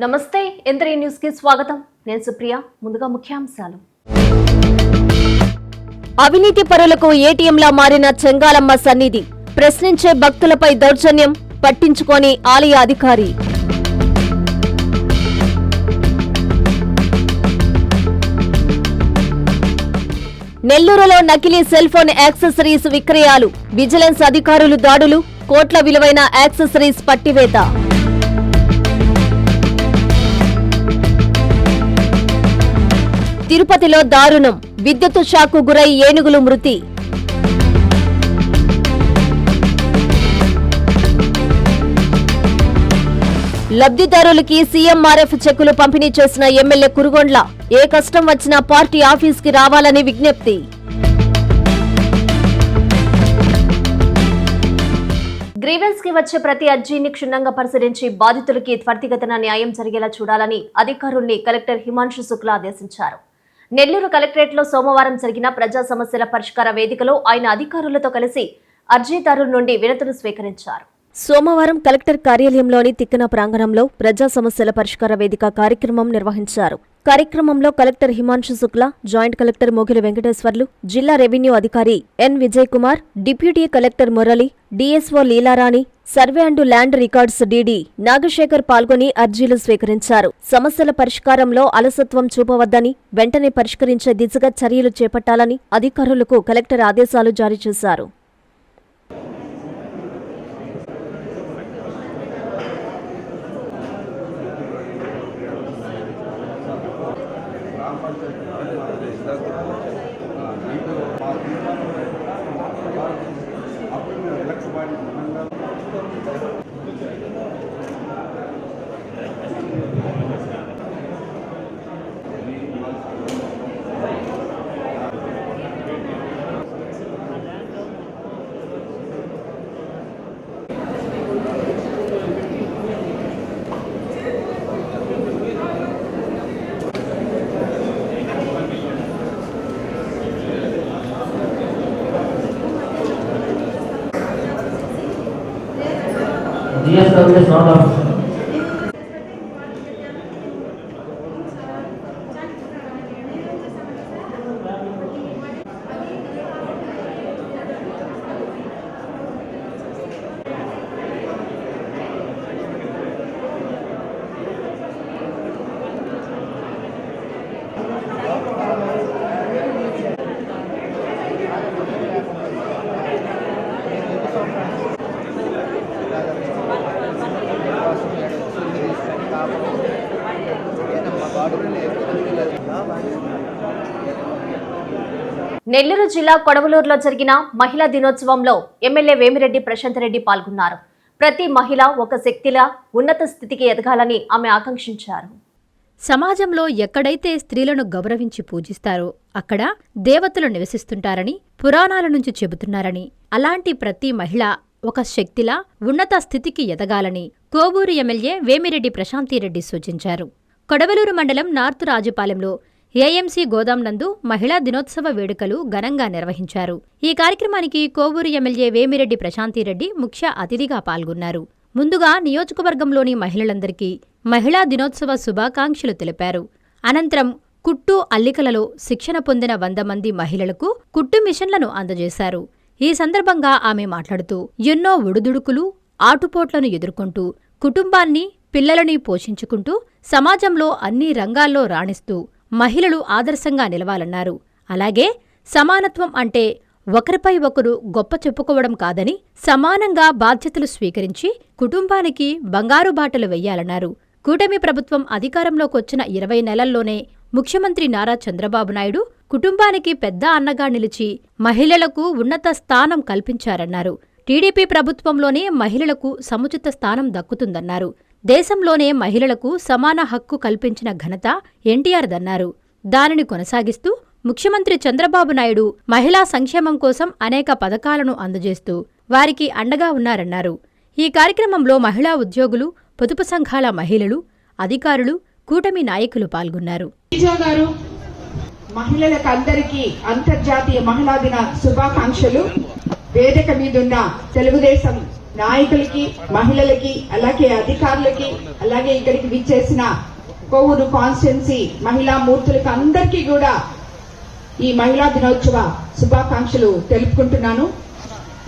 నమస్తే ఎంత్రీ న్యూస్ కి స్వాగతం. నేను సుప్రియ. ముందుగా ముఖ్యాంశాలు. అవినీతి పరులకు ఏటీఎంలా మారిన చెంగాలమ్మ సన్నిధి. ప్రశ్నించే భక్తులపై దౌర్జన్యం, పట్టించుకోని ఆలయ అధికారి. నెల్లూరులో నకిలీ సెల్ ఫోన్ యాక్సెసరీస్ విక్రయాలు. విజిలెన్స్ అధికారులు దాడులు, కోట్ల విలువైన యాక్సెసరీస్ పట్టివేత. తిరుపతిలో దారుణం. విద్యుత్ షాక్కు గురై ఏనుగులు మృతి. లబ్ధిదారులకి సీఎంఆర్ఎఫ్ చెక్కులు పంపిణీ చేసిన ఎమ్మెల్యే కురుగొండ్ల. ఏ కష్టం వచ్చినా పార్టీ ఆఫీస్కి రావాలని విజ్ఞప్తి. గ్రీవెన్స్ కి వచ్చే ప్రతి అర్జీని క్షుణ్ణంగా పరిశీలించి బాధితులకి త్వరితగతిన న్యాయం జరిగేలా చూడాలని అధికారుల్ని కలెక్టర్ హిమాంశు శుక్లా ఆదేశించారు. నెల్లూరు కలెక్టరేట్లో సోమవారం జరిగిన ప్రజా సమస్యల పరిష్కార వేదికలో ఆయన అధికారులతో కలిసి అర్జీదారుల నుండి వినతులు స్వీకరించారు. సోమవారం కలెక్టర్ కార్యాలయంలోని తిక్కన ప్రాంగణంలో ప్రజా సమస్యల పరిష్కార వేదిక కార్యక్రమం నిర్వహించారు. కార్యక్రమంలో collector Himanshu Shukla, joint collector Mogili Venkateswarlu, జిల్లా రెవెన్యూ అధికారి N Vijay Kumar, deputy collector Murali, DSO Leelarani, survey and land records DD Nagasekhar పాల్గొని అర్జీలు స్వీకరించారు. సమస్యల పరిష్కారంలో అలసత్వం చూపవద్దని, వెంటనే పరిష్కరించే దిశగా చర్యలు చేపట్టాలని అధికారులకు కలెక్టర్ ఆదేశాలు జారీ చేశారు. GS service not off. Nellore జిల్లా కొడవలూరులో జరిగిన మహిళా దినోత్సవంలో ఎమ్మెల్యే వేమిరెడ్డి ప్రశాంత్ రెడ్డి పాల్గొన్నారు. ప్రతి మహిళ ఒక శక్తిలా ఉన్నత స్థితికి ఎదగాలని ఆమె ఆకాంక్షించారు. సమాజంలో ఎక్కడైతే స్త్రీలను గౌరవించి పూజిస్తారో అక్కడ దేవతలు నివసిస్తుంటారని పురాణాల నుంచి చెబుతున్నారని, అలాంటి ప్రతి మహిళ ఒక శక్తిలా ఉన్నత స్థితికి ఎదగాలని కోవూరు ఎమ్మెల్యే వేమిరెడ్డి ప్రశాంతిరెడ్డి సూచించారు. కొడవలూరు మండలం నార్త్ రాజుపాలెంలో ఏఎంసీ గోదాం నందు మహిళా దినోత్సవ వేడుకలు ఘనంగా నిర్వహించారు. ఈ కార్యక్రమానికి కోవూరు ఎమ్మెల్యే వేమిరెడ్డి ప్రశాంతిరెడ్డి ముఖ్య అతిథిగా పాల్గొన్నారు. ముందుగా నియోజకవర్గంలోని మహిళలందరికీ మహిళా దినోత్సవ శుభాకాంక్షలు తెలిపారు. అనంతరం కుట్టు అల్లికలలో శిక్షణ పొందిన 100 మంది మహిళలకు కుట్టు మిషన్లను అందజేశారు. ఈ సందర్భంగా ఆమె మాట్లాడుతూ ఎన్నో ఒడుదుడుకులు, ఆటుపోట్లను ఎదుర్కొంటూ కుటుంబాన్ని, పిల్లలని పోషించుకుంటూ సమాజంలో అన్ని రంగాల్లో రాణిస్తూ మహిళలు ఆదర్శంగా నిలవాలన్నారు. అలాగే సమానత్వం అంటే ఒకరిపై ఒకరు గొప్ప చెప్పుకోవడం కాదని, సమానంగా బాధ్యతలు స్వీకరించి కుటుంబానికి బంగారు బాటలు వెయ్యాలన్నారు. కూటమి ప్రభుత్వం అధికారంలోకొచ్చిన 20 నెలల్లోనే ముఖ్యమంత్రి నారా చంద్రబాబు నాయుడు కుటుంబానికి పెద్ద అన్నగా నిలిచి మహిళలకు ఉన్నత స్థానం కల్పించారన్నారు. టీడీపీ ప్రభుత్వంలోనే మహిళలకు సముచిత స్థానం దక్కుతుందన్నారు. దేశంలోనే మహిళలకు సమాన హక్కు కల్పించిన ఘనత ఎన్టీఆర్దన్నారు. దానిని కొనసాగిస్తూ ముఖ్యమంత్రి చంద్రబాబు నాయుడు మహిళా సంక్షేమం కోసం అనేక పథకాలను అందజేస్తూ వారికి అండగా ఉన్నారన్నారు. ఈ కార్యక్రమంలో మహిళా ఉద్యోగులు, పొదుపు సంఘాల మహిళలు, అధికారులు, కూటమి నాయకులు పాల్గొన్నారు. మహిళలకందరికీ అంతర్జాతీయ మహిళా దిన శుభాకాంక్షలు. వేదిక మీదున్న తెలుగుదేశం నాయకులకి, మహిళలకి, అలాగే అధికారులకి, అలాగే ఇక్కడికి విచ్చేసిన కోవూరు కాన్స్టిట్యున్సీ మహిళా మూర్తులకు అందరికీ కూడా ఈ మహిళా దినోత్సవ శుభాకాంక్షలు తెలుపుకుంటున్నాను.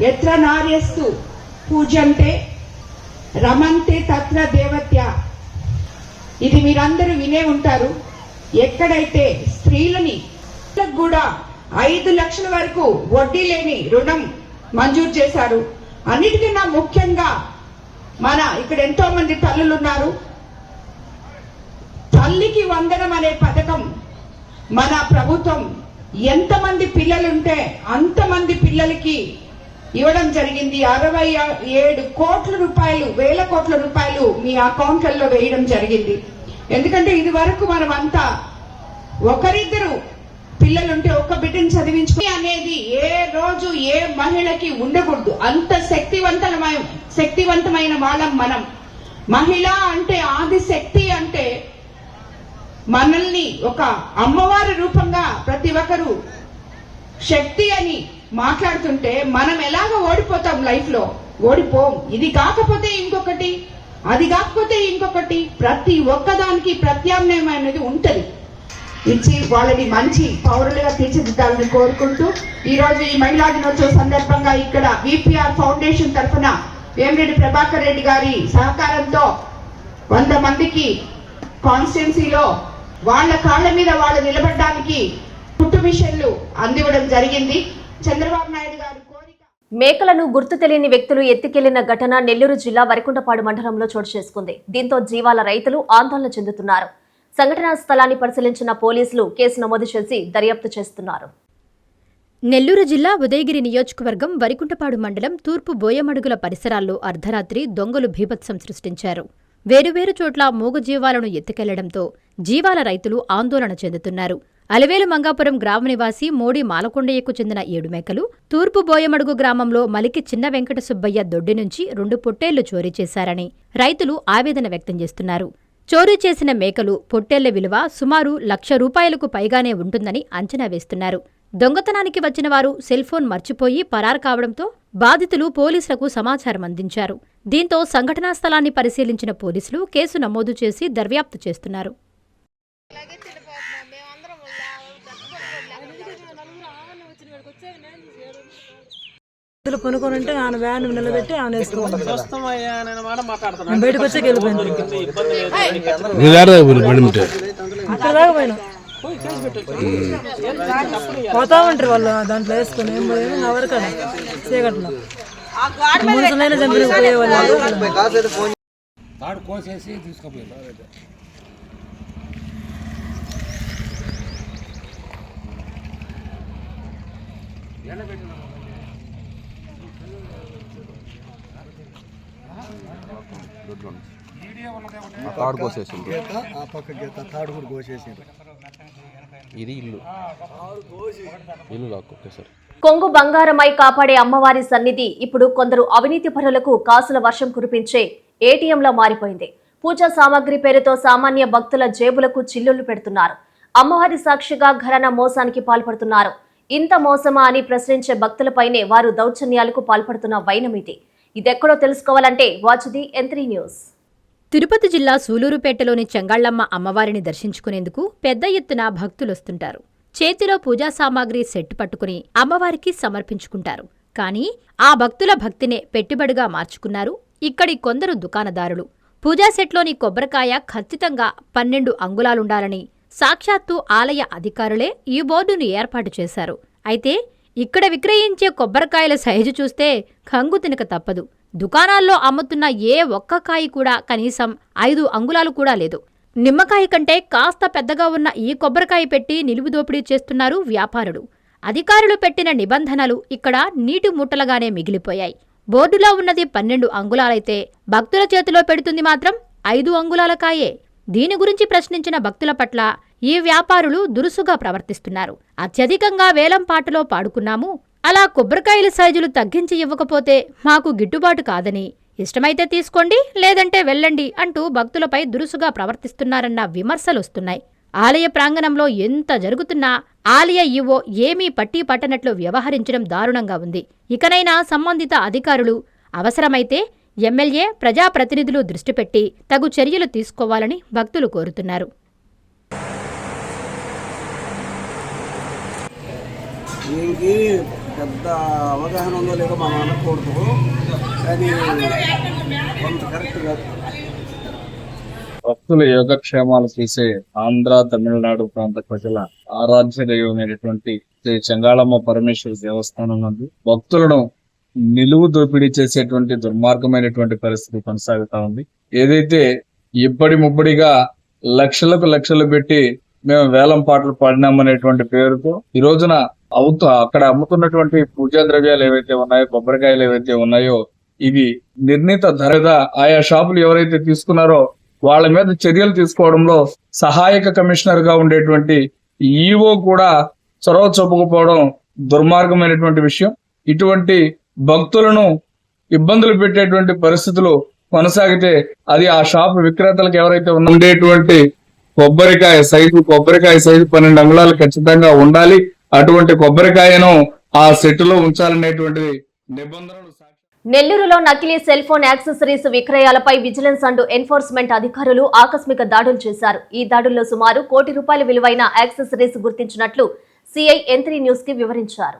ఎత్ర నార్యస్తు పూజంతే రమంతే తత్ర దేవత్య. ఇది మీరందరూ వినే ఉంటారు. ఎక్కడైతే స్త్రీలని కూడా 5 లక్షల వరకు వడ్డీ లేని రుణం మంజూరు చేశారు. అన్నిటికన్నా ముఖ్యంగా మన ఇక్కడ ఎంతో మంది తల్లులు ఉన్నారు. తల్లికి వందనం అనే పథకం మన ప్రభుత్వం ఎంతమంది పిల్లలుంటే అంతమంది పిల్లలకి ఇవ్వడం జరిగింది. 67 కోట్ల రూపాయలు, వేల కోట్ల రూపాయలు మీ అకౌంట్లలో వేయడం జరిగింది. ఎందుకంటే ఇది వరకు మనం అంతా ఒకరిద్దరు పిల్లలుంటే ఒక్క బిడ్డను చదివించుకుని అనేది ఏ రోజు ఏ మహిళకి ఉండకూడదు. అంత శక్తివంతమైన వాళ్ళం మనం. మహిళ అంటే ఆది శక్తి అంటే మనల్ని ఒక అమ్మవారి రూపంగా ప్రతి ఒక్కరు శక్తి అని మాట్లాడుతుంటే మనం ఎలాగ ఓడిపోతాం లైఫ్ లో? ఓడిపోం. ఇది కాకపోతే ఇంకొకటి, అది కాకపోతే ఇంకొకటి, ప్రతి ఒక్కదానికి ప్రత్యామ్నాయం అనేది ఉంటది. ఇచ్చి వాళ్ళని మంచి పౌరులుగా తీర్చిదిద్దాలని కోరుకుంటూ ఈ రోజు ఈ మహిళా దినోత్సవ సందర్భంగా ఇక్కడ విపిఆర్ ఫౌండేషన్ తరఫున వేమిరెడ్డి ప్రభాకర్ రెడ్డి గారి సహకారంతో 100 మందికి కాన్స్టిట్యున్సీలో వాళ్ళ కాళ్ల మీద వాళ్ళు నిలబడడానికి కుట్టు మిషన్లు అందివ్వడం జరిగింది. చంద్రబాబు నాయుడు గారి కోరిక. మేకలను గుర్తు తెలియని వ్యక్తులు ఎత్తుకెళ్లిన ఘటన నెల్లూరు జిల్లా వరికుంటపాడు మండలంలో చోటు చేసుకుంది. దీంతో జీవాల రైతులు ఆందోళన చెందుతున్నారు. సంఘటనా స్థలాన్ని పరిశీలించిన పోలీసులు కేసు నమోదు చేసి దర్యాప్తు చేస్తున్నారు. నెల్లూరు జిల్లా ఉదయగిరి నియోజకవర్గం వరికుంటపాడు మండలం తూర్పు బోయమడుగుల పరిసరాల్లో అర్ధరాత్రి దొంగలు బీభత్సం సృష్టించారు. వేరువేరు చోట్ల మూగజీవాలను ఎత్తుకెళ్లడంతో జీవాల రైతులు ఆందోళన చెందుతున్నారు. అలివేలు మంగాపురం గ్రామ నివాసి మోడి మాలకొండయ్యకు చెందిన 7 మేకలు తూర్పు బోయమడుగు గ్రామంలో మలికి చిన్న వెంకట సుబ్బయ్య దొడ్డి నుంచి 2 పొట్టేళ్లు చోరీ చేశారని రైతులు ఆవేదన వ్యక్తం చేస్తున్నారు. చోరీ చేసిన మేకలు, పొట్టేళ్ల విలువ సుమారు ₹1,00,000 పైగానే ఉంటుందని అంచనా వేస్తున్నారు. దొంగతనానికి వచ్చిన వారు సెల్ఫోన్ మర్చిపోయి పరారు కావడంతో బాధితులు పోలీసులకు సమాచారం అందించారు. దీంతో సంఘటనా స్థలాన్ని పరిశీలించిన పోలీసులు కేసు నమోదు చేసి దర్యాప్తు చేస్తున్నారు. కొనుక్కొనింటే ఆయన వ్యాన్ నిలబెట్టి ఆయన వేసుకోవాలి. బయటకు వచ్చాక వెళ్ళిపోయింది. అక్కడ దాకా పోయినా పోతా ఉంటారు వాళ్ళు దాంట్లో వేసుకొని ఏం పోయాను ఎవరు కదా చీకట్లో మనుషులైనా చంపిన పోయేవాళ్ళు. తాడు కోసేసింది. ఇది ఇల్లు లాక్కొకేసారి. కొంగు బంగారమై కాపాడే అమ్మవారి సన్నిధి ఇప్పుడు కొందరు అవినీతి పరులకు కాసుల వర్షం కురిపించే ఏటీఎంలా మారిపోయింది. పూజా సామాగ్రి పేరుతో సామాన్య భక్తుల జేబులకు చిల్లులు పెడుతున్నారు. అమ్మవారి సాక్షిగా ఘరానా మోసానికి పాల్పడుతున్నారు. ఇంత మోసమా అని ప్రశ్నించే భక్తులపైనే వారు దౌర్జన్యాలకు పాల్పడుతున్న వైనమిది. ఇదెక్కడో తెలుసుకోవాలంటే watch the N3 news. Tirupati జిల్లా సూలూరుపేటలోని చెంగాళ్లమ్మ అమ్మవారిని దర్శించుకునేందుకు పెద్ద ఎత్తున భక్తులొస్తుంటారు. చేతిలో పూజా సామాగ్రి సెట్ పట్టుకుని అమ్మవారికి సమర్పించుకుంటారు. కానీ ఆ భక్తుల భక్తినే పెట్టుబడిగా మార్చుకున్నారు ఇక్కడి కొందరు దుకాణదారులు. పూజా సెట్లోని కొబ్బరికాయ ఖచ్చితంగా 12 అంగుళాలుండాలని సాక్షాత్తు ఆలయ అధికారులే ఈ బోర్డును ఏర్పాటు చేశారు. అయితే ఇక్కడ విక్రయించే కొబ్బరికాయల సైజు చూస్తే కంగు తినక తప్పదు. దుకాణాల్లో అమ్ముతున్న ఏ ఒక్క కాయ కూడా కనీసం 5 అంగుళాలు కూడా లేదు. నిమ్మకాయ కంటే కాస్త పెద్దగా ఉన్న ఈ కొబ్బరికాయ పెట్టి నిలువు దోపిడీ చేస్తున్నారు వ్యాపారులు. అధికారులు పెట్టిన నిబంధనలు ఇక్కడ నీటి మూటలుగానే మిగిలిపోయాయి. బోర్డులో ఉన్నది 12 అంగుళాలైతే భక్తుల చేతిలో పెడుతుంది మాత్రం 5 అంగుళాల కాయే. దీని గురించి ప్రశ్నించిన భక్తుల పట్ల ఈ వ్యాపారులు దురుసుగా ప్రవర్తిస్తున్నారు. అత్యధికంగా వేలంపాటలో పాడుకున్నాము, అలా కొబ్బరికాయల సైజులు తగ్గించి ఇవ్వకపోతే మాకు గిట్టుబాటు కాదని, ఇష్టమైతే తీసుకోండి లేదంటే వెళ్ళండి అంటూ భక్తులపై దురుసుగా ప్రవర్తిస్తున్నారన్న విమర్శలొస్తున్నాయి. ఆలయ ప్రాంగణంలో ఎంత జరుగుతున్నా ఆలయ ఈవో ఏమీ పట్టీ పట్టనట్లు వ్యవహరించడం దారుణంగా ఉంది. ఇకనైనా సంబంధిత అధికారులు అవసరమైతే ఎమ్మెల్యే ప్రజాప్రతినిధులు దృష్టి పెట్టి తగు చర్యలు తీసుకోవాలని భక్తులు కోరుతున్నారు. దీనికి పెద్ద అవగాహన ఉందో లేదో మనం అనకూడదు, కానీ కొంత కరెక్ట్ కాదు. భక్తుల యోగక్షేమాలు చూసే ఆంధ్ర తమిళనాడు ప్రాంత ప్రజల ఆరాధ్య దైవమైనటువంటి శ్రీ చెంగాళమ్మ పరమేశ్వరి దేవస్థానం నందు భక్తులను నిలువు దోపిడీ చేసేటువంటి దుర్మార్గమైనటువంటి పరిస్థితి కొనసాగుతా ఉంది. ఏదైతే ఇబ్బడి ముబ్బడిగా లక్షలు పెట్టి మేము వేలం పాటలు పాడినామనేటువంటి పేరుతో ఈ రోజున అక్కడ అమ్ముతున్నటువంటి పూజా ద్రవ్యాలు ఏవైతే ఉన్నాయో, కొబ్బరికాయలు ఏవైతే ఉన్నాయో, ఇవి నిర్ణీత ధరగా ఆయా షాపులు ఎవరైతే తీసుకున్నారో వాళ్ళ మీద చర్యలు తీసుకోవడంలో సహాయక కమిషనర్ గా ఉండేటువంటి ఈఓ కూడా చొరవ చూపకపోవడం దుర్మార్గమైనటువంటి విషయం. ఇటువంటి భక్తులను ఇబ్బందులు పెట్టేటువంటి పరిస్థితులు కొనసాగితే అది ఆ షాప్ విక్రేతలకు ఎవరైతే ఉండేటువంటి కొబ్బరికాయ సైజు 12 అంగుళాలు ఖచ్చితంగా ఉండాలి. అటువంటి కొబ్బరికాయను ఆ సెట్టులో ఉంచాలనేటువంటిది నిబంధనలు. నెల్లూరులో నకిలీ సెల్ ఫోన్ యాక్సెసరీస్ విక్రయాలపై విజిలెన్స్ అండ్ ఎన్ఫోర్స్మెంట్ అధికారులు ఆకస్మిక దాడులు చేశారు. ఈ దాడుల్లో సుమారు ₹1 కోటి విలువైన యాక్సెసరీస్ గుర్తించినట్లు సిఐ N3 న్యూస్ కి వివరించారు.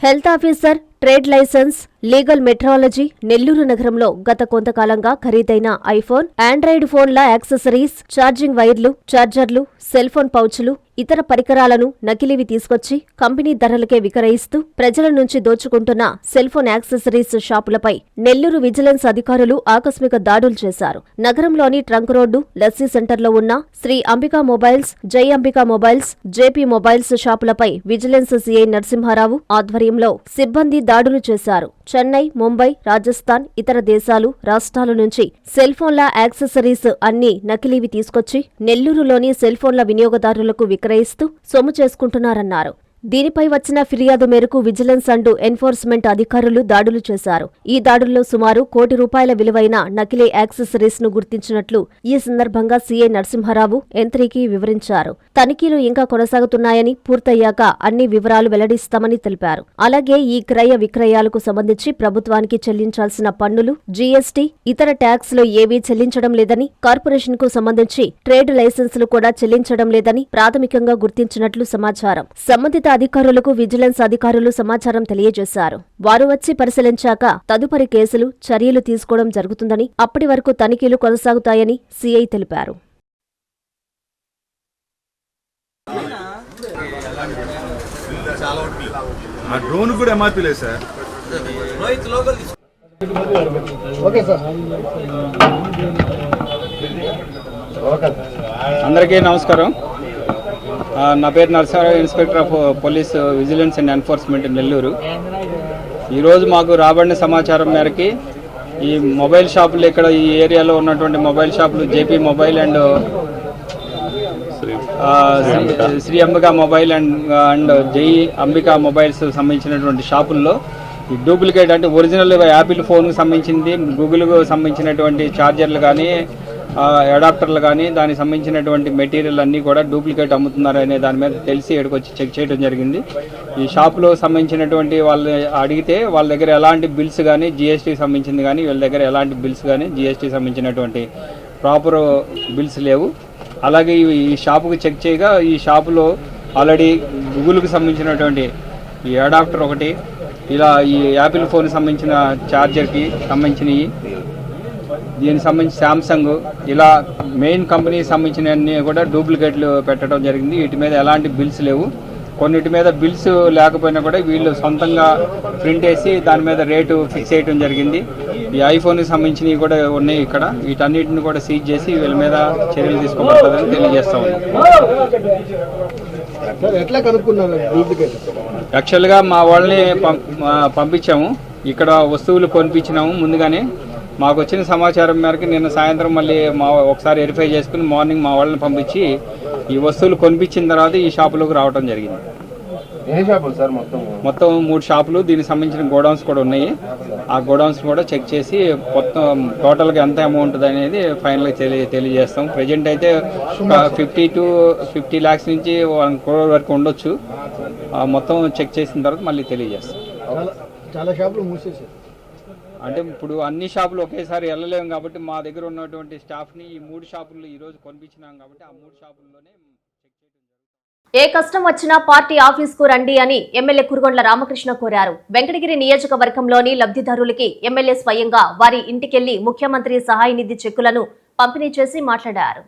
Health officer, trade licence, legal metrology Nellore నగరంలో గత కొంతకాలంగా ఖరీదైన ఐఫోన్, ఆండ్రాయిడ్ ఫోన్ల యాక్సెసరీస్, ఛార్జింగ్ వైర్లు, ఛార్జర్లు, సెల్ ఫోన్ పౌచ్లు, ఇతర పరికరాలను నకిలీవి తీసుకొచ్చి కంపెనీ ధరలకే విక్రయిస్తూ ప్రజల నుంచి దోచుకుంటున్న సెల్ ఫోన్ యాక్సెసరీస్ షాపులపై నెల్లూరు విజిలెన్స్ అధికారులు ఆకస్మిక దాడులు చేశారు. నగరంలోని ట్రంక్ రోడ్డు, లస్సీ సెంటర్లో ఉన్న Shri Ambika mobiles, Jai Ambika mobiles, JP mobiles షాపులపై విజిలెన్స్ సిఐ నరసింహారావు ఆధ్వర్యంలో సిబ్బంది దాడులు చేశారు. చెన్నై, ముంబై, రాజస్థాన్, ఇతర దేశాలు, రాష్ట్రాల నుంచి సెల్ ఫోన్ల యాక్సెసరీస్ అన్ని నకిలీవి తీసుకొచ్చి నెల్లూరులోని సెల్ ఫోన్ల వినియోగదారులకు విక్రయిస్తూ సొమ్ము చేసుకుంటున్నారన్నారు. దీనిపై వచ్చిన ఫిర్యాదు మేరకు విజిలెన్స్ అండ్ ఎన్ఫోర్స్మెంట్ అధికారులు దాడులు చేశారు. ఈ దాడుల్లో సుమారు ₹1 కోటి విలువైన నకిలీ యాక్సెసరీస్ ను గుర్తించినట్లు ఈ సందర్భంగా సిఐ నరసింహారావు N3కి వివరించారు. తనిఖీలు ఇంకా కొనసాగుతున్నాయని, పూర్తయ్యాక అన్ని వివరాలు వెల్లడిస్తామని తెలిపారు. అలాగే ఈ క్రయ విక్రయాలకు సంబంధించి ప్రభుత్వానికి చెల్లించాల్సిన పన్నులు, జీఎస్టీ, ఇతర ట్యాక్స్లు ఏవీ చెల్లించడం లేదని, కార్పొరేషన్ కు సంబంధించి ట్రేడ్ లైసెన్సులు కూడా చెల్లించడం లేదని ప్రాథమికంగా గుర్తించినట్లు సమాచారం. సంబంధిత అధికారులకు విజిలెన్స్ అధికారులు సమాచారం తెలియజేశారు. వారు వచ్చి పరిశీలించాక తదుపరి కేసులు, చర్యలు తీసుకోవడం జరుగుతుందని, అప్పటి వరకు తనిఖీలు కొనసాగుతాయని సిఐ తెలిపారు. అందరికీ నమస్కారం. నా పేరు Narasimharao, inspector of police vigilance and enforcement Nellore. ఈరోజు మాకు రాబడిన సమాచారం మేరకి ఈ మొబైల్ షాపులు ఇక్కడ ఈ ఏరియాలో ఉన్నటువంటి మొబైల్ షాపులు JP mobile and Shri Ambika mobile and Jai Ambika mobiles సంబంధించినటువంటి షాపుల్లో ఈ డూప్లికేట్ అంటే ఒరిజినల్ యాపిల్ ఫోన్కి సంబంధించింది, గూగుల్కు సంబంధించినటువంటి ఛార్జర్లు కానీ, అడాప్టర్లు కానీ, దానికి సంబంధించినటువంటి మెటీరియల్ అన్నీ కూడా డూప్లికేట్ అమ్ముతున్నారనే దాని మీద తెలిసి ఇక్కడికి వచ్చి చెక్ చేయడం జరిగింది. ఈ షాపులో సంబంధించినటువంటి వాళ్ళు అడిగితే వాళ్ళ దగ్గర ఎలాంటి బిల్స్ కానీ, జిఎస్టీకి సంబంధించింది కానీ, వీళ్ళ దగ్గర ఎలాంటి బిల్స్ కానీ, జిఎస్టీకి సంబంధించినటువంటి ప్రాపర్ బిల్స్ లేవు. అలాగే ఈ షాపుకి చెక్ చేయగా ఈ షాపులో ఆల్రెడీ గూగుల్కి సంబంధించినటువంటి ఈ అడాప్టర్ ఒకటి, ఇలా ఈ యాపిల్ ఫోన్కి సంబంధించిన ఛార్జర్కి సంబంధించినవి, దీనికి సంబంధించి శాంసంగ్, ఇలా మెయిన్ కంపెనీకి సంబంధించినవన్నీ కూడా డూప్లికేట్లు పెట్టడం జరిగింది. వీటి మీద ఎలాంటి బిల్స్ లేవు. కొన్నిటి మీద బిల్స్ లేకపోయినా కూడా వీళ్ళు సొంతంగా ప్రింట్ వేసి దాని మీద రేటు ఫిక్స్ చేయడం జరిగింది. ఈ ఐఫోన్కి సంబంధించినవి కూడా ఉన్నాయి ఇక్కడ. వీటన్నిటిని కూడా సీజ్ చేసి వీళ్ళ మీద చర్యలు తీసుకోబడుతుందని తెలియజేస్తా ఉన్నాం. యాక్చువల్గా మా వాళ్ళని పంపించాము, ఇక్కడ వస్తువులు కొనిపించినాము ముందుగానే. మాకు వచ్చిన సమాచారం మేరకు నిన్న సాయంత్రం మళ్ళీ ఒకసారి వెరిఫై చేసుకుని మార్నింగ్ మా వాళ్ళని పంపించి ఈ వస్తువులు కొనిపించిన తర్వాత ఈ షాపులోకి రావడం జరిగింది. మొత్తం 3 షాపులు, దీనికి సంబంధించిన గోడౌన్స్ కూడా ఉన్నాయి. ఆ గోడౌన్స్ కూడా చెక్ చేసి మొత్తం టోటల్గా ఎంత అమౌంట్ అనేది ఫైనల్గా తెలియజేస్తాం. ప్రజెంట్ అయితే 50 to 50 lakhs నుంచి 1 crore వరకు ఉండొచ్చు. మొత్తం చెక్ చేసిన తర్వాత మళ్ళీ తెలియజేస్తాం. చాలా షాపులు మూసేసారు. అంటే ఇప్పుడు అన్ని షాపులు ఒకేసారి వెళ్ళలేము కాబట్టి మా దగ్గర ఉన్నటువంటి స్టాఫ్ని ఈ 3 షాపుల్లో ఈరోజు కొనిపించినాం కాబట్టి ఆ 3 షాపుల్లోనే చెక్ చేయడం జరుగుతుంది. ఏ కష్టం వచ్చినా పార్టీ ఆఫీస్కు రండి అని ఎమ్మెల్యే కురుగొండ్ల రామకృష్ణ కోరారు. వెంకటగిరి నియోజకవర్గంలోని లబ్ధిదారులకి ఎమ్మెల్యే స్వయంగా వారి ఇంటికెళ్లి ముఖ్యమంత్రి సహాయ నిధి చెక్కులను పంపిణీ చేసి మాట్లాడారు.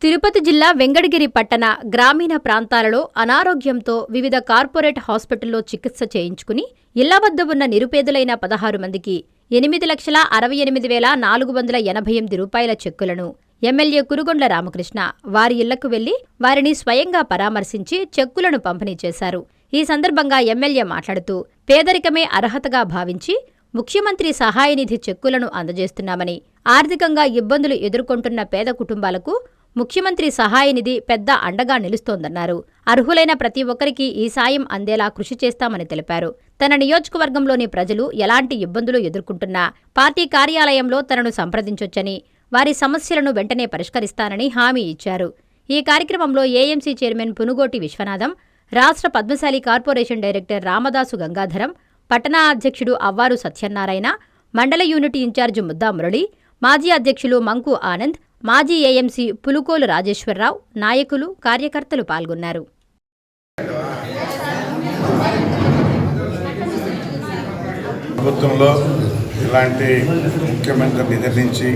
తిరుపతి జిల్లా వెంకటగిరి పట్టణ గ్రామీణ ప్రాంతాలలో అనారోగ్యంతో వివిధ కార్పొరేట్ హాస్పిటల్లో చికిత్స చేయించుకుని ఇళ్ల వద్ద ఉన్న నిరుపేదలైన 16 మందికి 8,68,488 రూపాయల చెక్కులను ఎమ్మెల్యే కురుగొండ్ల రామకృష్ణ వారి ఇళ్లకు వెళ్లి వారిని స్వయంగా పరామర్శించి చెక్కులను పంపిణీ చేశారు. ఈ సందర్భంగా ఎమ్మెల్యే మాట్లాడుతూ పేదరికమే అర్హతగా భావించి ముఖ్యమంత్రి సహాయనిధి చెక్కులను అందజేస్తున్నామని, ఆర్థికంగా ఇబ్బందులు ఎదుర్కొంటున్న పేద కుటుంబాలకు ముఖ్యమంత్రి సహాయనిధి పెద్ద అండగా నిలుస్తోందన్నారు. అర్హులైన ప్రతి ఒక్కరికి ఈ సాయం అందేలా కృషి చేస్తామని తెలిపారు. తన నియోజకవర్గంలోని ప్రజలు ఎలాంటి ఇబ్బందులు ఎదుర్కొంటున్నా పార్టీ కార్యాలయంలో తనను సంప్రదించొచ్చని, వారి సమస్యలను వెంటనే పరిష్కరిస్తానని హామీ ఇచ్చారు. ఈ కార్యక్రమంలో ఏఎంసీ చైర్మన్ పునుగోటి విశ్వనాథం, రాష్ట్ర పద్మశాలి కార్పొరేషన్ డైరెక్టర్ రామదాసు గంగాధరం, పట్టణ అధ్యక్షుడు అవ్వారు సత్యనారాయణ, మండల యూనిట్ ఇన్ఛార్జి ముద్దా మురళి, మాజీ అధ్యక్షులు మంకు ఆనంద్, మాజీ ఏఎంసీ పులుకోలు రాజేశ్వరరావు, నాయకులు, కార్యకర్తలు పాల్గొన్నారు. ప్రభుత్వంలో ఇలాంటి ముఖ్యమంత్రి నిధి నుంచి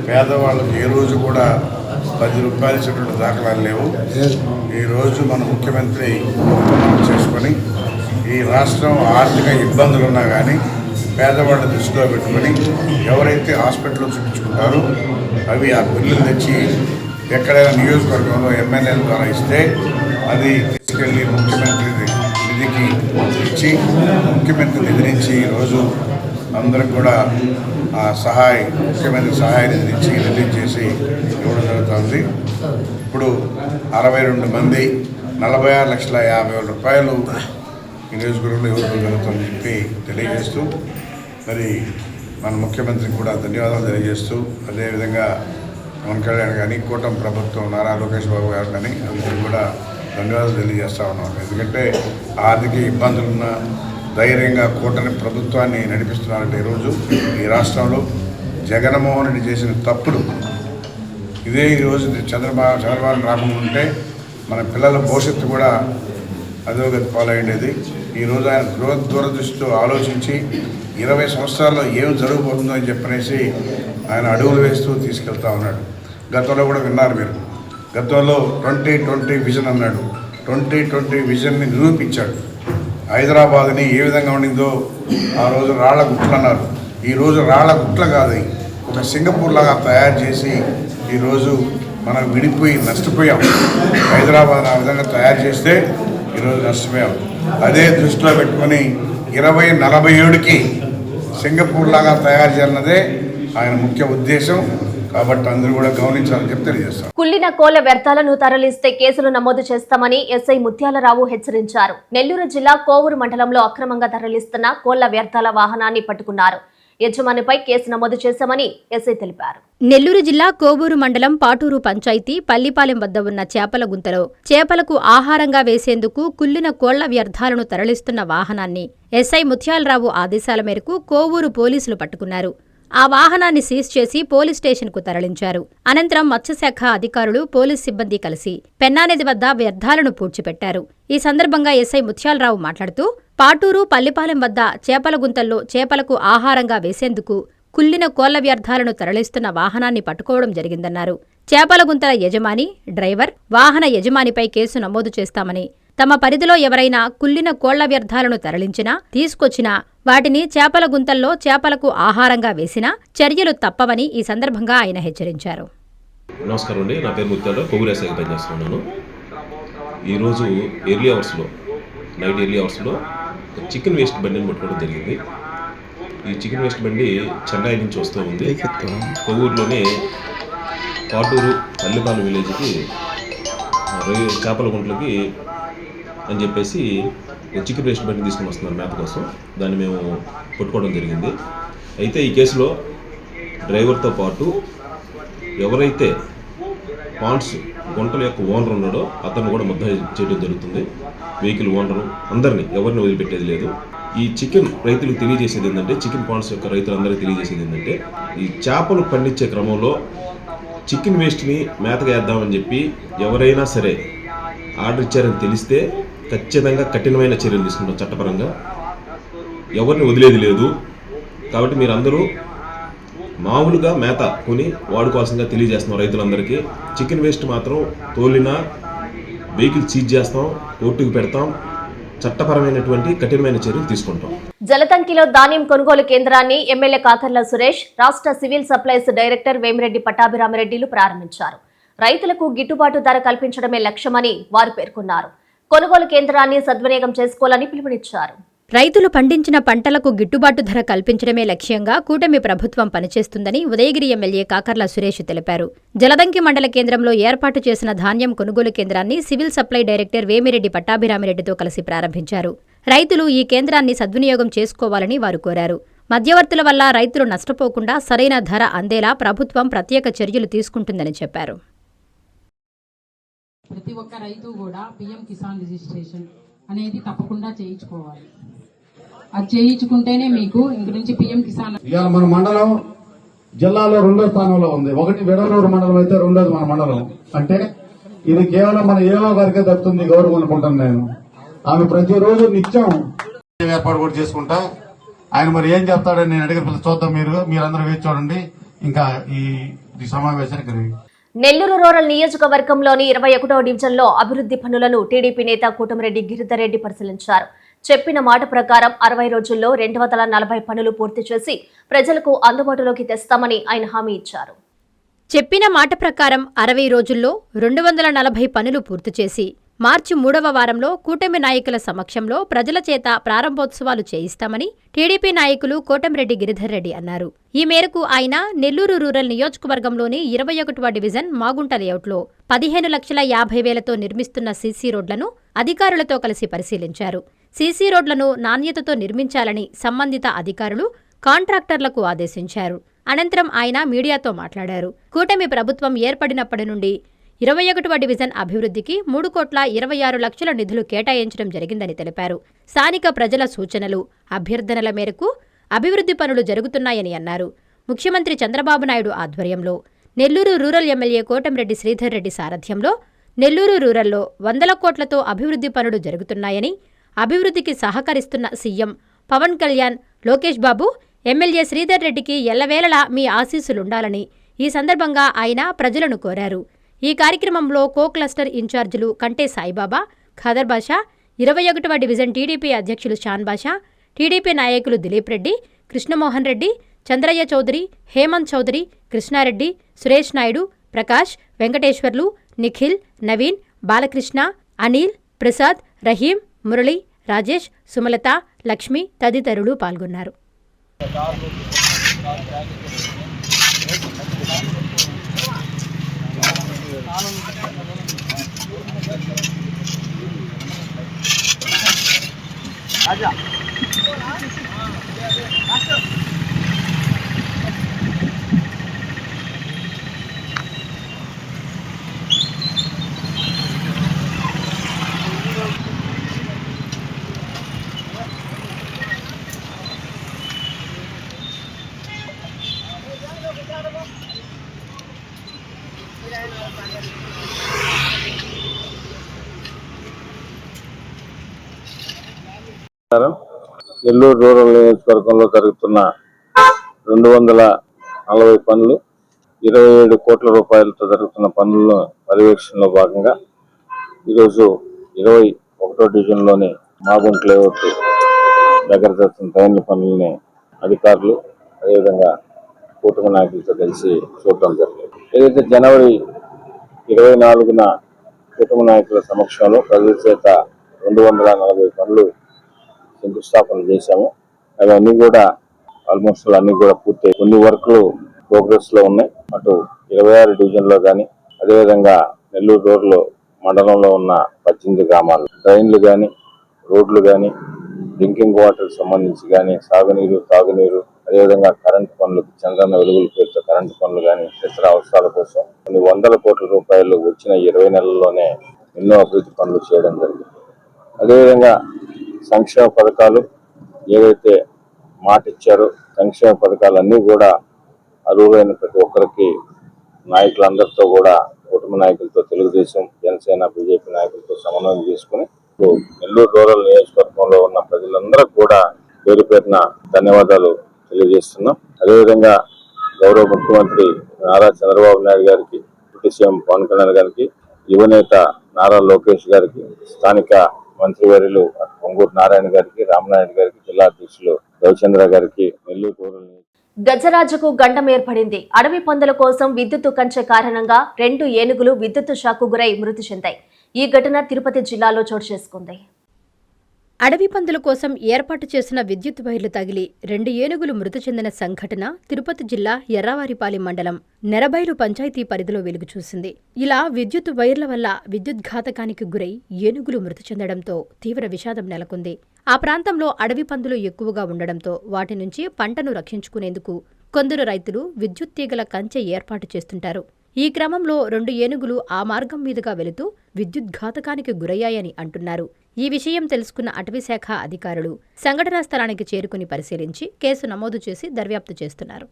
పేదవాళ్ళకు ఏ రోజు కూడా 10 రూపాయలు ఇచ్చేటువంటి దాఖలాలు లేవు. ఈరోజు మన ముఖ్యమంత్రి చేసుకొని ఈ రాష్ట్రం ఆర్థిక ఇబ్బందులు ఉన్నా కానీ పేదవాళ్ళ దృష్టిలో పెట్టుకొని ఎవరైతే హాస్పిటల్లో చూపించుకుంటారో అవి ఆ బిల్లులు తెచ్చి ఎక్కడైనా నియోజకవర్గంలో ఎమ్మెల్యేల ద్వారా ఇస్తే అది తీసుకెళ్ళి ముఖ్యమంత్రి నిధికి ఇచ్చి ముఖ్యమంత్రి నిధి నుంచి ఈరోజు అందరికి కూడా ముఖ్యమంత్రి సహాయ నిధి నుంచి రిలీజ్ చేసి ఇవ్వడం జరుగుతుంది. ఇప్పుడు 62 మంది 46,50,000 రూపాయలు ఈ నియోజకవర్గంలో ఇవ్వడం జరుగుతుందని చెప్పి తెలియజేస్తూ, మరి మన ముఖ్యమంత్రికి కూడా ధన్యవాదాలు తెలియజేస్తూ, అదేవిధంగా పవన్ కళ్యాణ్ కానీ కూటమి ప్రభుత్వం నారా లోకేష్ బాబు గారు కానీ అందరికీ కూడా ధన్యవాదాలు తెలియజేస్తూ ఉన్నాం. ఎందుకంటే ఆర్థిక ఇబ్బందులున్న ధైర్యంగా కూటమి ప్రభుత్వాన్ని నడిపిస్తున్నారంటే ఈరోజు ఈ రాష్ట్రంలో జగన్మోహన్ రెడ్డి చేసిన తప్పులు ఇదే ఈరోజు చంద్రబాబు రాకుండా ఉంటే మన పిల్లల భవిష్యత్తు కూడా అధోగతి పాలయ్యేది. ఈరోజు ఆయన దూరదృష్టితో ఆలోచించి 20 సంవత్సరాల్లో ఏం జరగబోతుందో అని చెప్పనేసి ఆయన అడుగులు వేస్తూ తీసుకెళ్తా ఉన్నాడు. గతంలో కూడా విన్నారు మీరు, గతంలో 2020 విజన్ అన్నాడు. 2020 విజన్ని నిరూపించాడు. హైదరాబాద్ని ఏ విధంగా ఉండిందో ఆ రోజు రాళ్ల గుట్లు అన్నారు. ఈరోజు రాళ్ల గుట్ల కాదు, ఒక సింగపూర్ లాగా తయారు చేసి ఈరోజు మనం విడిపోయి నష్టపోయాం. హైదరాబాద్ ఆ విధంగా తయారు చేస్తే ఈరోజు నష్టపోయాం. అదే దృష్టిలో పెట్టుకొని 2047కి సింగపూర్ లాగా తయారు చేయాలన్నదే ఆయన ముఖ్య ఉద్దేశం. కాబట్టి అందరూ కూడా గమనించాలని చెప్పి తెలియజేస్తాం. కుళ్ళిన కోళ్ల వ్యర్థాలను తరలిస్తే కేసులు నమోదు చేస్తామని ఎస్ఐ ముత్యాలరావు హెచ్చరించారు. నెల్లూరు జిల్లా కోవూరు మండలంలో అక్రమంగా తరలిస్తున్న కోళ్ల వ్యర్థాల వాహనాన్ని పట్టుకున్నారు. యజమానిపై కేసు నమోదు చేశామని ఎస్ఐ తెలిపారు. నెల్లూరు జిల్లా కోవూరు మండలం పాటూరు పంచాయతీ పల్లిపాలెం వద్ద ఉన్న చేపల గుంతలో చేపలకు ఆహారంగా వేసేందుకు కుళ్ళిన కోళ్ల వ్యర్థాలను తరలిస్తున్న వాహనాన్ని ఎస్ఐ ముత్యాలరావు ఆదేశాల మేరకు కోవూరు పోలీసులు పట్టుకున్నారు. ఆ వాహనాన్ని సీజ్ చేసి పోలీస్ స్టేషన్కు తరలించారు. అనంతరం మత్స్యశాఖ అధికారులు, పోలీస్ సిబ్బంది కలిసి పెన్నానది వద్ద వ్యర్థాలను పూడ్చిపెట్టారు. ఈ సందర్భంగా ఎస్ఐ ముత్యాలరావు మాట్లాడుతూ, పాటూరు పల్లిపాలెం వద్ద చేపల గుంతల్లో చేపలకు ఆహారంగా వేసేందుకు కుళ్ళిన కోళ్ల వ్యర్థాలను తరలిస్తున్న వాహనాన్ని పట్టుకోవడం జరిగిందన్నారు. చేపల గుంతల యజమాని, డ్రైవర్, వాహన యజమానిపై కేసు నమోదు చేస్తామని, తమ పరిధిలో ఎవరైనా కుళ్ళిన కోళ్ల వ్యర్థాలను తరలించినా, తీసుకొచ్చినా వాటిని చేపల గుంతల్లో చేపలకు ఆహారంగా వేసినా చర్యలు తప్పవని ఈ సందర్భంగా ఆయన హెచ్చరించారు. నమస్కారం అండి, నా పేరు ముత్యాలరావు, కోవూరు ఎస్ఐగా పనిచేస్తున్నాను. ఈరోజు నైట్ ఎర్లీ అవర్స్లో చికెన్ వేస్ట్ బండిని పట్టుకోవడం జరిగింది. ఈ చికెన్ వేస్ట్ బండి చెన్నై నుంచి వస్తూ ఉంది. కోవూరులోనే పాటూరు పల్లిపాలెం విలేజ్కి చేపల గుంట్లకి అని చెప్పేసి చికెన్ వేస్ట్ బండి తీసుకుని వస్తున్నారు మేత కోసం. దాన్ని మేము పట్టుకోవడం జరిగింది. అయితే ఈ కేసులో డ్రైవర్తో పాటు ఎవరైతే పాండ్స్ గుంటల యొక్క ఓనర్ ఉన్నాడో అతను కూడా ముద్దాయి చేయడం జరుగుతుంది. వెహికల్ ఓనరు అందరినీ ఎవరిని వదిలిపెట్టేది లేదు. ఈ చికెన్ రైతులకు తెలియజేసేది ఏంటంటే, చికెన్ పాండ్స్ యొక్క రైతులందరికీ తెలియజేసేది ఏంటంటే, ఈ చేపలు పండించే క్రమంలో చికెన్ వేస్ట్ని మేతగా వేద్దామని చెప్పి ఎవరైనా సరే ఆర్డర్ ఇచ్చారని తెలిస్తే ఖచ్చితంగా కఠినమైన చర్యలు తీసుకుంటాం చట్టపరంగా. ఎవరిని వదిలేది లేదు. కాబట్టి మీరందరూ మామూలుగా మేత కొని వాడుకోవాల్సిందిగా తెలియజేస్తున్నాం రైతులందరికీ. చికెన్ వేస్ట్ మాత్రం తోలినా వెహికల్ సీజ్ చేస్తాం, కోర్టుకు పెడతాం, చట్టపరమైనటువంటి కఠినమైన చర్యలు తీసుకుంటాం. జలతంకిలో ధాన్యం కొనుగోలు కేంద్రాన్ని ఎమ్మెల్యే కాకర్ల సురేష్, రాష్ట్ర సివిల్ సప్లైస్ డైరెక్టర్ వేమిరెడ్డి పట్టాభిరామిరెడ్డిలు ప్రారంభించారు. రైతులకు గిట్టుబాటు ధర కల్పించడమే లక్ష్యమని వారు పేర్కొన్నారు. కొనుగోలు కేంద్రాన్ని సద్వినియోగం చేసుకోవాలని పిలుపునిచ్చారు. రైతులు పండించిన పంటలకు గిట్టుబాటు ధర కల్పించడమే లక్ష్యంగా కూటమి ప్రభుత్వం పనిచేస్తుందని ఉదయగిరి ఎమ్మెల్యే కాకర్ల సురేష్ తెలిపారు. జలదంకి మండల కేంద్రంలో ఏర్పాటు చేసిన ధాన్యం కొనుగోలు కేంద్రాన్ని సివిల్ సప్లై డైరెక్టర్ వేమిరెడ్డి పట్టాభిరామిరెడ్డితో కలిసి ప్రారంభించారు. రైతులు ఈ కేంద్రాన్ని సద్వినియోగం చేసుకోవాలని వారు కోరారు. మధ్యవర్తుల వల్ల రైతులు నష్టపోకుండా సరైన ధర అందేలా ప్రభుత్వం ప్రత్యేక చర్యలు తీసుకుంటుందని చెప్పారు. ప్రతి ఒక్క రైతు కూడా పిఎం కిసాన్ రిజిస్ట్రేషన్ అనేది తప్పకుండా చేయించుకోవాలి. అది చేయించుకుంటేనే మీకు ఇంక నుంచి పిఎం కిసాన్. ఇవాళ మన మండలం జిల్లాలో 2వ స్థానంలో ఉంది. 1 విడవలూరు మండలం అయితే 2వది మన మండలం. అంటే ఇది కేవలం మన ఏవో గారికే దక్కుతుంది గౌరవం అనుకుంటాను నేను. ఆమె ప్రతిరోజు నిత్యం ఏర్పాటు కూడా చేసుకుంటా. ఆయన మరి ఏం చెప్తాడని నేను అడిగిన చూద్దాం. మీరందరూ వేచి చూడండి. ఇంకా ఈ సమావేశానికి నెల్లూరు రూరల్ నియోజకవర్గంలోని 21వ డివిజన్లో అభివృద్ధి పనులను టీడీపీ నేత కోటమిరెడ్డి గిరిధర్ రెడ్డి పరిశీలించారు. చెప్పిన మాట ప్రకారం 60 రోజుల్లో 240 పనులు పూర్తి చేసి ప్రజలకు అందుబాటులోకి తెస్తామని ఆయన హామీ ఇచ్చారు. చెప్పిన మాట ప్రకారం 60 రోజుల్లో 240 పనులు పూర్తి చేసి మార్చి 3వ వారంలో కూటమి నాయకుల సమక్షంలో ప్రజల చేత ప్రారంభోత్సవాలు చేయిస్తామని టీడీపీ నాయకులు కోటమిరెడ్డి గిరిధర్ రెడ్డి అన్నారు. ఈ మేరకు ఆయన నెల్లూరు రూరల్ నియోజకవర్గంలోని 21వ డివిజన్ మాగుంట లేఅవుట్లో 15,50,000తో నిర్మిస్తున్న సీసీ రోడ్లను అధికారులతో కలిసి పరిశీలించారు. సీసీ రోడ్లను నాణ్యతతో నిర్మించాలని సంబంధిత అధికారులు కాంట్రాక్టర్లకు ఆదేశించారు. అనంతరం ఆయన మీడియాతో మాట్లాడారు. కూటమి ప్రభుత్వం ఏర్పడినప్పటి నుండి 21వ డివిజన్ అభివృద్ధికి 3,26,00,000 నిధులు కేటాయించడం జరిగిందని తెలిపారు. స్థానిక ప్రజల సూచనలు, అభ్యర్థనల మేరకు అభివృద్ధి పనులు జరుగుతున్నాయని అన్నారు. ముఖ్యమంత్రి చంద్రబాబు నాయుడు ఆధ్వర్యంలో నెల్లూరు రూరల్ ఎమ్మెల్యే కోటమిరెడ్డి శ్రీధర్ రెడ్డి సారథ్యంలో నెల్లూరు రూరల్లో 100 కోట్లతో అభివృద్ధి పనులు జరుగుతున్నాయని, అభివృద్ధికి సహకరిస్తున్న సీఎం పవన్ కళ్యాణ్, లోకేష్ బాబు, ఎమ్మెల్యే శ్రీధర్ రెడ్డికి ఎల్లవేళలా మీ ఆశీస్సులుండాలని ఈ సందర్భంగా ఆయన ప్రజలను కోరారు. ఈ కార్యక్రమంలో కో క్లస్టర్ ఇన్ఛార్జీలు కంటే సాయిబాబా, ఖాదర్ బాషా, 21వ డివిజన్ టీడీపీ అధ్యక్షులు షాన్ బాషా, టీడీపీ నాయకులు దిలీప్ రెడ్డి, కృష్ణమోహన్ రెడ్డి, చంద్రయ్య చౌదరి, హేమంత్ చౌదరి, కృష్ణారెడ్డి, సురేష్ నాయుడు, ప్రకాష్, వెంకటేశ్వర్లు, నిఖిల్, నవీన్, బాలకృష్ణ, అనిల్, ప్రసాద్, రహీం, మురళి, రాజేష్, సుమలత, లక్ష్మి తదితరులు పాల్గొన్నారు. నెల్లూరు రూరల్ నియోజకవర్గంలో జరుగుతున్న 240 పనులు, 27 కోట్ల రూపాయలతో జరుగుతున్న పనుల పర్యవేక్షణలో భాగంగా ఈరోజు 21వ డివిజన్లోని మాగుంట లేఅవుట్ దగ్గర జరుగుతున్న ట్రైన్ల పనులని అధికారులు అదేవిధంగా కూటమి నాయకులతో కలిసి చూడటం జరిగింది. ఏదైతే జనవరి 24న కూటమి నాయకుల సమక్షంలో ప్రజల చేత 240 పనులు శంకుస్థాపన చేశాము. అవన్నీ కూడా ఆల్మోస్ట్ అన్ని కూడా పూర్తయి కొన్ని వర్క్లు ప్రోగ్రెస్ లో ఉన్నాయి. అటు 26 డివిజన్ లో కానీ అదేవిధంగా నెల్లూరు రూరల్ మండలంలో ఉన్న 18 గ్రామాలు ట్రైన్లు కానీ, రోడ్లు కానీ, డ్రింకింగ్ వాటర్ సంబంధించి కానీ, సాగునీరు, తాగునీరు, అదేవిధంగా కరెంటు పనులు, చంద్రన్న వెలుగుల పేరుతో కరెంటు పనులు కానీ, ఇతర అవసరాల కోసం కొన్ని 100 కోట్ల రూపాయలు వచ్చిన 20 నెలల్లోనే ఎన్నో అభివృద్ధి పనులు చేయడం జరిగింది. అదేవిధంగా సంక్షేమ పథకాలు ఏదైతే మాట ఇచ్చారో సంక్షేమ పథకాలన్నీ కూడా అర్హులైన ప్రతి ఒక్కరికి నాయకులందరితో కూడా కుటుంబ నాయకులతో తెలుగుదేశం, జనసేన, బీజేపీ నాయకులతో సమన్వయం చేసుకుని నెల్లూరు రూరల్ నియోజకవర్గంలో ఉన్న ప్రజలందరూ కూడా పేరు పేరున ధన్యవాదాలు తెలియజేస్తున్నాం. అదేవిధంగా గౌరవ ముఖ్యమంత్రి నారా చంద్రబాబు నాయుడు గారికి, డిప్యూటీ సీఎం పవన్ కళ్యాణ్ గారికి, యువనేత నారా లోకేష్ గారికి, స్థానిక మంత్రివర్యులు పొంగూరు నారాయణ గారికి, రామనాయుడు గారికి, జిల్లా అధ్యక్షులు రవిచంద్ర గారికి, నెల్లూరు రూరల్ గజరాజుకు గండం ఏర్పడింది. అడవి పందుల కోసం విద్యుత్తు కంచె కారణంగా 2 ఏనుగులు విద్యుత్తు షాకు గురై మృతి చెందాయి. ఈ ఘటన తిరుపతి జిల్లాలో చోటు చేసుకుంది. అడవి పందుల కోసం ఏర్పాటు చేసిన విద్యుత్ వైర్లు తగిలి 2 ఏనుగులు మృతి చెందిన సంఘటన తిరుపతి జిల్లా ఎర్రావారిపాలెం మండలం నెరబైలు పంచాయతీ పరిధిలో వెలుగు చూసింది. ఇలా విద్యుత్ వైర్ల వల్ల విద్యుద్ఘాతకానికి గురై ఏనుగులు మృతి చెందడంతో తీవ్ర విషాదం నెలకొంది. ఆ ప్రాంతంలో అడవి పందులు ఎక్కువగా ఉండడంతో వాటి నుంచి పంటను రక్షించుకునేందుకు కొందరు రైతులు విద్యుత్ తీగల కంచె ఏర్పాటు చేస్తుంటారు. ఈ క్రమంలో 2 ఏనుగులు ఆ మార్గం మీదుగా వెళుతూ విద్యుద్ఘాతకానికి గురయ్యాయని అంటున్నారు. ఈ విషయం తెలుసుకున్న అటవీశాఖ అధికారులు సంఘటనా స్థలానికి చేరుకుని పరిశీలించి కేసు నమోదు చేసి దర్యాప్తు చేస్తున్నారు.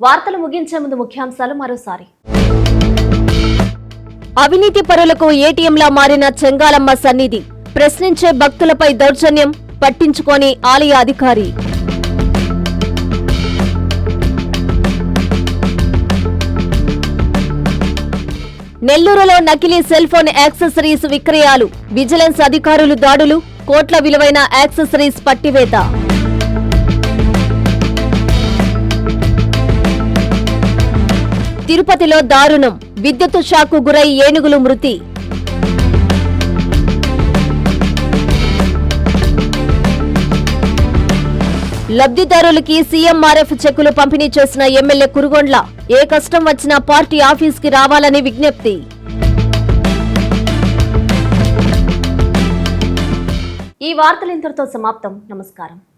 వార్తలు ముగించే ముందు ముఖ్యాంశాలు మరోసారి. అవినీతి పరులకు ఏటీఎంలా మారిన చెంగాలమ్మ సన్నిధి. ప్రశ్నించే భక్తులపై దౌర్జన్యం, పట్టించుకోని ఆలయ అధికారి. నెల్లూరులో నకిలీ సెల్ ఫోన్ యాక్సెసరీస్ విక్రయాలు. విజిలెన్స్ అధికారులు దాడులు. కోట్ల విలువైన యాక్సెసరీస్ పట్టివేత. తిరుపతిలో దారుణం. విద్యుత్ షాకు గురై ఏనుగులు మృతి. లబ్ధిదారులకి సీఎంఆర్ఎఫ్ చెక్కులు పంపిణీ చేసిన ఎమ్మెల్యే కురుగొండ్ల. ఏ కష్టం వచ్చినా పార్టీ ఆఫీస్కి రావాలని విజ్ఞప్తి. ఈ వార్తలు ఇంతటితో సమాప్తం. నమస్కారం.